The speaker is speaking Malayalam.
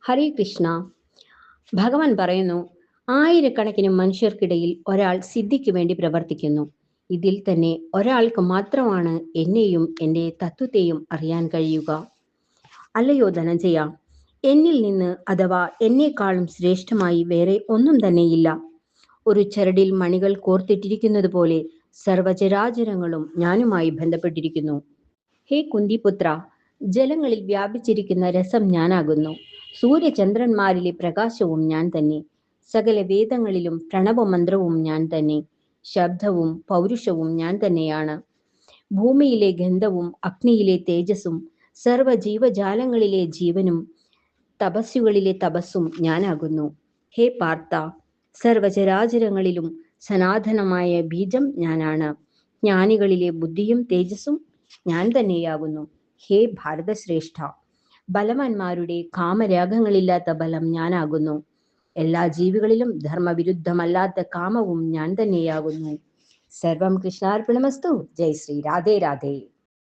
ഹരേ കൃഷ്ണ. ഭഗവാൻ പറയുന്നു, ആയിരക്കണക്കിന് മനുഷ്യർക്കിടയിൽ ഒരാൾ സിദ്ധിക്ക് വേണ്ടി പ്രവർത്തിക്കുന്നു. ഇതിൽ തന്നെ ഒരാൾക്ക് മാത്രമാണ് എന്നെയും എൻ്റെ തത്വത്തെയും അറിയാൻ കഴിയുക. അല്ലയോ ധനഞ്ജയ, എന്നിൽ നിന്ന് അഥവാ എന്നെക്കാളും ശ്രേഷ്ഠമായി വേറെ ഒന്നും തന്നെയില്ല. ഒരു ചരടിൽ മണികൾ കോർത്തിട്ടിരിക്കുന്നത് പോലെ സർവചരാചരങ്ങളും ഞാനുമായി ബന്ധപ്പെട്ടിരിക്കുന്നു. ഹേ കുന്തിപുത്ര, ജലങ്ങളിൽ വ്യാപിച്ചിരിക്കുന്ന രസം ഞാനാകുന്നു. സൂര്യചന്ദ്രന്മാരിലെ പ്രകാശവും ഞാൻ തന്നെ. സകല വേദങ്ങളിലും പ്രണവമന്ത്രവും ഞാൻ തന്നെ. ശബ്ദവും പൗരുഷവും ഞാൻ തന്നെയാണ്. ഭൂമിയിലെ ഗന്ധവും അഗ്നിയിലെ തേജസ്സും സർവജീവജാലങ്ങളിലെ ജീവനും തപസ്സുകളിലെ തപസ്സും ഞാനാകുന്നു. ഹേ പാർത്ഥ, സർവചരാചരങ്ങളിലും സനാതനമായ ബീജം ഞാനാണ്. ജ്ഞാനികളിലെ ബുദ്ധിയും തേജസ്സും ഞാൻ തന്നെയാകുന്നു. ഹേ ഭാരതശ്രേഷ്ഠ, ബലവാന്മാരുടെ കാമരാഗങ്ങളില്ലാത്ത ബലം ഞാനാകുന്നു. എല്ലാ ജീവികളിലും ധർമ്മവിരുദ്ധമല്ലാത്ത കാമവും ഞാൻ തന്നെയാകുന്നു. സർവം കൃഷ്ണാർപ്പണമസ്തു. ജയ് ശ്രീ രാധേ രാധേ.